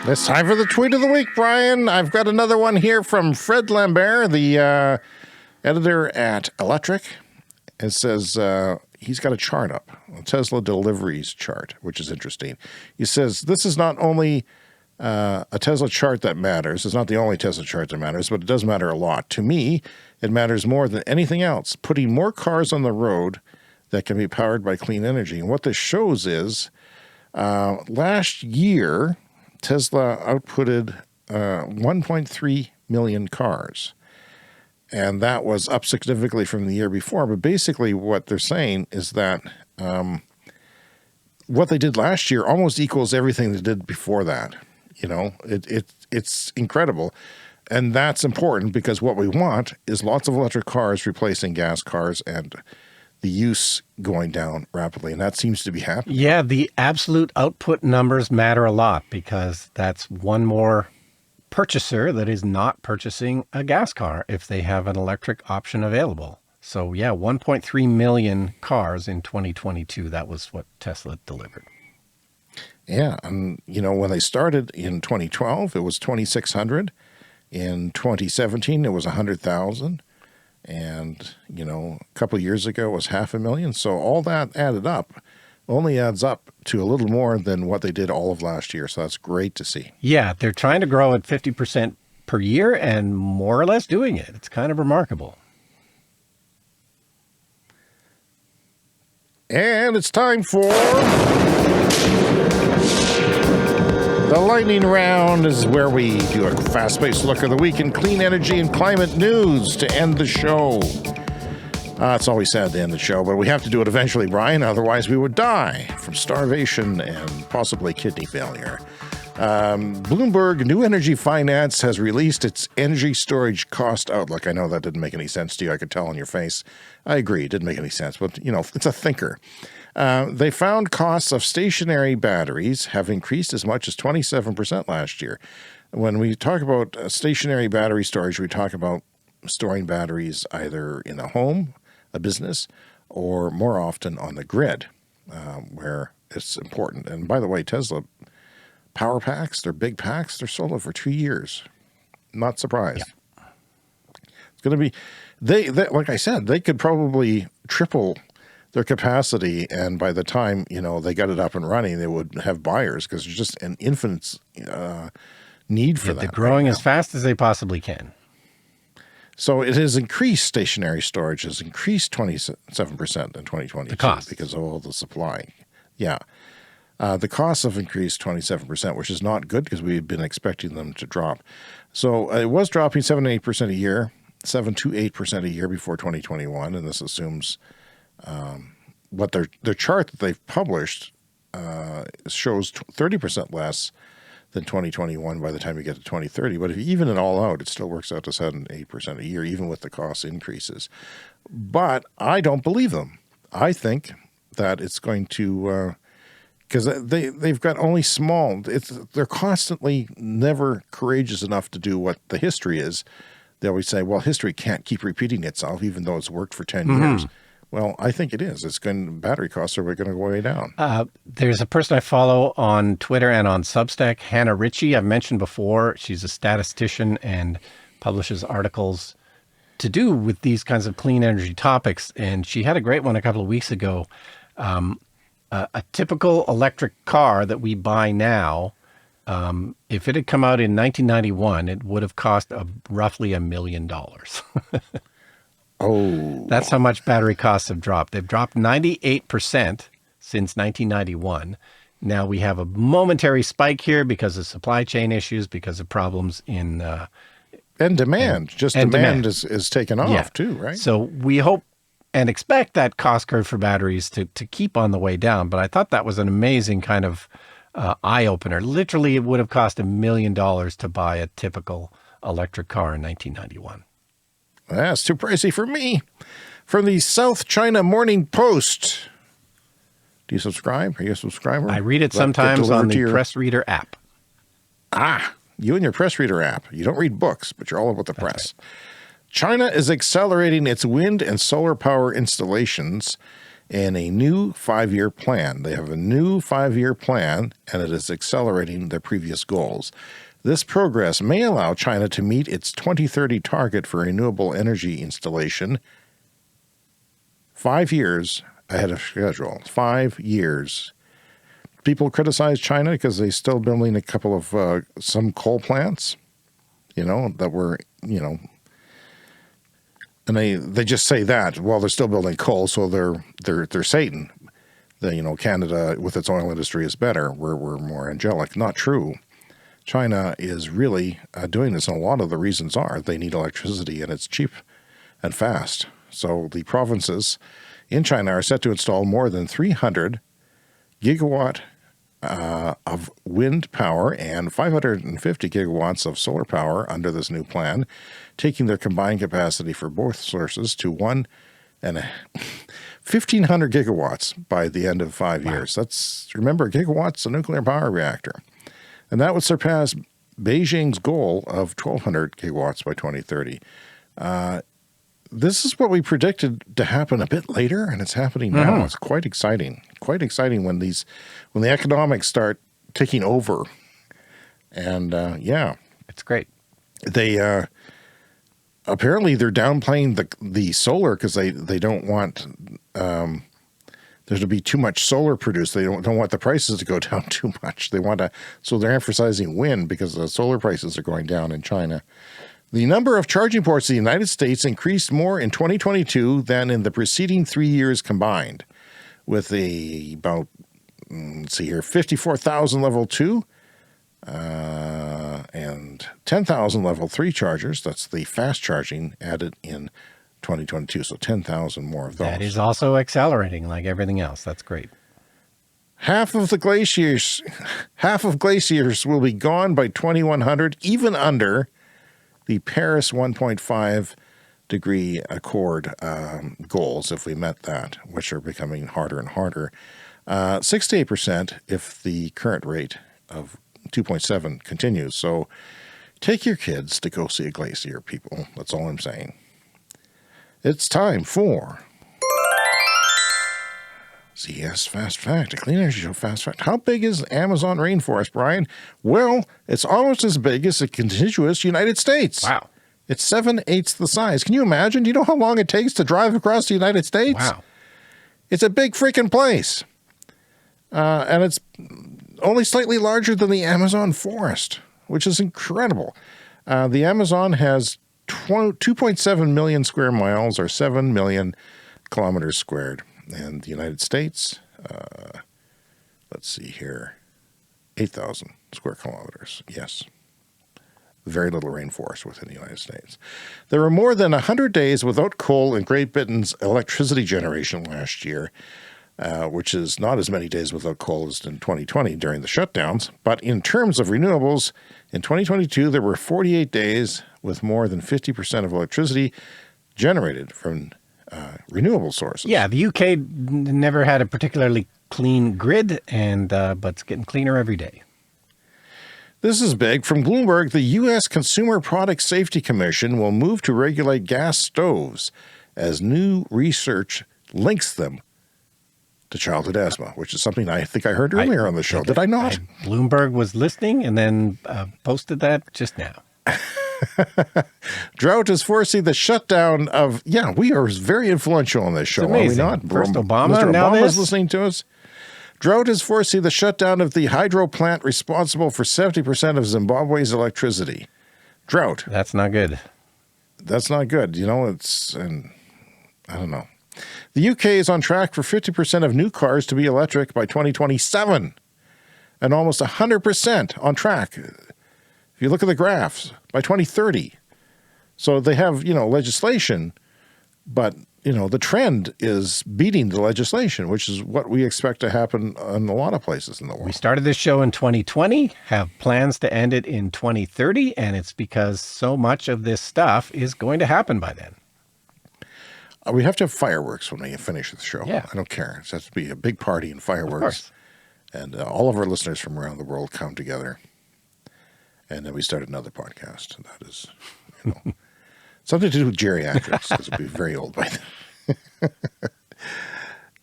It's time for the tweet of the week, Brian. I've got another one here from Fred Lambert, the editor at Electric. It says he's got a chart up, a Tesla deliveries chart, which is interesting. He says this is not only a Tesla chart that matters. It's not the only Tesla chart that matters, but it does matter a lot. To me, it matters more than anything else, putting more cars on the road that can be powered by clean energy. And what this shows is last year, Tesla outputted 1.3 million cars. And that was up significantly from the year before. But basically what they're saying is that what they did last year almost equals everything they did before that. It's incredible. And that's important because what we want is lots of electric cars replacing gas cars and the use going down rapidly. And that seems to be happening. Yeah, the absolute output numbers matter a lot because that's one more purchaser that is not purchasing a gas car if they have an electric option available. So yeah, 1.3 million cars in 2022. That was what Tesla delivered. Yeah. And, when they started in 2012, it was 2,600. In 2017, it was 100,000. And, a couple of years ago, it was 500,000. So all that added up only adds up to a little more than what they did all of last year. So that's great to see. Yeah, they're trying to grow at 50% per year and more or less doing it. It's kind of remarkable. And it's time for the lightning round. Is where we do a fast-paced look at the week in clean energy and climate news to end the show. It's always sad to end the show, but we have to do it eventually, Brian. Otherwise, we would die from starvation and possibly kidney failure. Bloomberg New Energy Finance has released its energy storage cost outlook. I know that didn't make any sense to you. I could tell on your face. I agree. It didn't make any sense, but, it's a thinker. They found costs of stationary batteries have increased as much as 27% last year. When we talk about stationary battery storage, we talk about storing batteries either in a home, a business, or more often on the grid, where it's important. And by the way, Tesla power packs, they're big packs, they're sold over 2 years. Not surprised. Yeah. It's going to be, they like I said, they could probably triple their capacity, and by the time they got it up and running, they would have buyers because there's just an infinite need for that. They're growing as fast as they possibly can. So it has increased. Stationary storage has increased 27% in 2022 because of all the supply. Yeah. The costs have increased 27%, which is not good because we've been expecting them to drop. So it was dropping 7 to 8% a year, 7 to 8% a year before 2021, and this assumes what their chart that they've published shows 30% less than 2021 by the time you get to 2030. But if you even it all out, it still works out to 7 to 8% a year, even with the cost increases. But I don't believe them. I think that it's going to, because they've got only small, they're constantly never courageous enough to do what the history is. They always say, well, history can't keep repeating itself, even though it's worked for 10 years. Well, I think it is. Battery costs are going to go way down. There's a person I follow on Twitter and on Substack, Hannah Ritchie. I've mentioned before. She's a statistician and publishes articles to do with these kinds of clean energy topics. And she had a great one a couple of weeks ago. A typical electric car that we buy now If it had come out in 1991, it would have cost roughly $1 million. Oh, That's how much battery costs have dropped. They've dropped 98% since 1991. Now we have a momentary spike here because of supply chain issues, because of problems in and demand. and Demand demand. is taken off too, right? So we hope and expect that cost curve for batteries to keep on the way down. But I thought that was an amazing kind of eye-opener. Literally, it would have cost $1 million to buy a typical electric car in 1991. That's too pricey for me. From the South China Morning Post. Do you subscribe? Are you a subscriber? I read it That get sometimes delivered on to the your- Press Reader app. You and your Press Reader app. You don't read books, but you're all about the press. China is accelerating its wind and solar power installations in a new 5-year plan. They have a new 5-year plan, and it is accelerating their previous goals. This progress may allow China to meet its 2030 target for renewable energy installation 5 years ahead of schedule. 5 years. People criticize China because they're still building a couple of some coal plants, that were, and they just say that while they're still building coal, so they're Satan. Canada with its oil industry is better. We're more angelic. Not true. China is really doing this, and a lot of the reasons are they need electricity, and it's cheap and fast. So the provinces in China are set to install more than 300 gigawatt of wind power and 550 gigawatts of solar power under this new plan, taking their combined capacity for both sources to 1,500 gigawatts by the end of 5 years. Remember, gigawatts, a nuclear power reactor. And that would surpass Beijing's goal of 1,200 gigawatts by 2030. This is what we predicted to happen a bit later, and it's happening now. It's quite exciting. Quite exciting when the economics start taking over. And It's great. they apparently they're downplaying the solar because they don't want there to be too much solar produced. They don't want the prices to go down too much. So they're emphasizing wind because the solar prices are going down in China. The number of charging ports in the United States increased more in 2022 than in the preceding 3 years combined, with about 54,000 level 2 and 10,000 level 3 chargers. That's the fast charging added in 2022. So 10,000 more of those. That is also accelerating like everything else. That's great. Half of glaciers will be gone by 2100, even under the Paris 1.5 degree Accord goals, if we met that, which are becoming harder and harder. 68% if the current rate of 2.7 continues. So take your kids to go see a glacier, people. That's all I'm saying. It's time for CS Fast Fact, a clean energy show fast fact. How big is the Amazon rainforest, Brian? Well, it's almost as big as the contiguous United States. Wow. It's 7/8 the size. Can you imagine? Do you know how long it takes to drive across the United States? Wow. It's a big freaking place. And it's only slightly larger than the Amazon forest, which is incredible. The Amazon has 2.7 million square miles, or 7 million kilometers squared. And the United States, let's see here, 8,000 square kilometers. Yes. Very little rainforest within the United States. There were more than 100 days without coal in Great Britain's electricity generation last year, which is not as many days without coal as in 2020 during the shutdowns. But in terms of renewables, in 2022, there were 48 days with more than 50% of electricity generated from renewable sources. Yeah, the UK never had a particularly clean grid, but it's getting cleaner every day. This is big. From Bloomberg, the U.S. Consumer Product Safety Commission will move to regulate gas stoves as new research links them to childhood asthma, which is something I think I heard earlier on the show. Did I not? Bloomberg was listening and then posted that just now. Drought is forcing the shutdown of, we are very influential on this show, are we amazing. not? First Obama, Mr. now Obama's this. listening to us. Drought has foreseen the shutdown of the hydro plant responsible for 70% of Zimbabwe's electricity. Drought. That's not good. That's not good. You know, and I don't know. The UK is on track for 50% of new cars to be electric by 2027 and almost 100% on track. If you look at the graphs, by 2030. So they have, legislation, but, the trend is beating the legislation, which is what we expect to happen in a lot of places in the world. We started this show in 2020, have plans to end it in 2030, and it's because so much of this stuff is going to happen by then. We have to have fireworks when we finish the show. Yeah. I don't care. It has to be a big party and fireworks. Of course. And all of our listeners from around the world come together. And then we start another podcast. That is, something to do with geriatrics, because it'll be very old by then.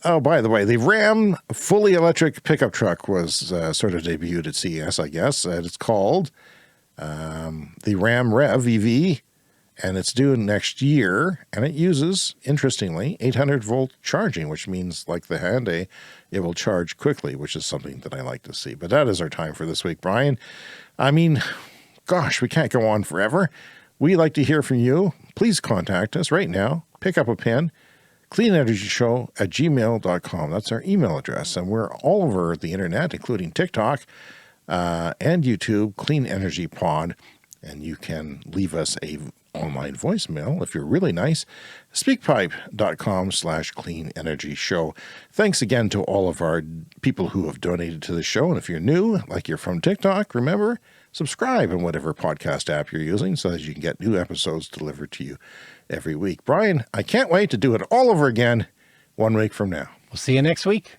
Oh, by the way, the Ram fully electric pickup truck was sort of debuted at CES, I guess. It's called the Ram Rev EV. And it's due next year, and it uses, interestingly, 800-volt charging, which means, like the Hyundai, it will charge quickly, which is something that I like to see. But that is our time for this week, Brian. I mean, gosh, we can't go on forever. We like to hear from you. Please contact us right now. Pick up a pen. cleanenergyshow@gmail.com. That's our email address, and we're all over the internet, including TikTok and YouTube, Clean Energy Pod, and you can leave us a online voicemail if you're really nice. Speakpipe.com/Clean Energy Show. Thanks again to all of our people who have donated to the show. And if you're new, like you're from TikTok, remember, subscribe in whatever podcast app you're using so that you can get new episodes delivered to you every week. Brian, I can't wait to do it all over again 1 week from now. We'll see you next week.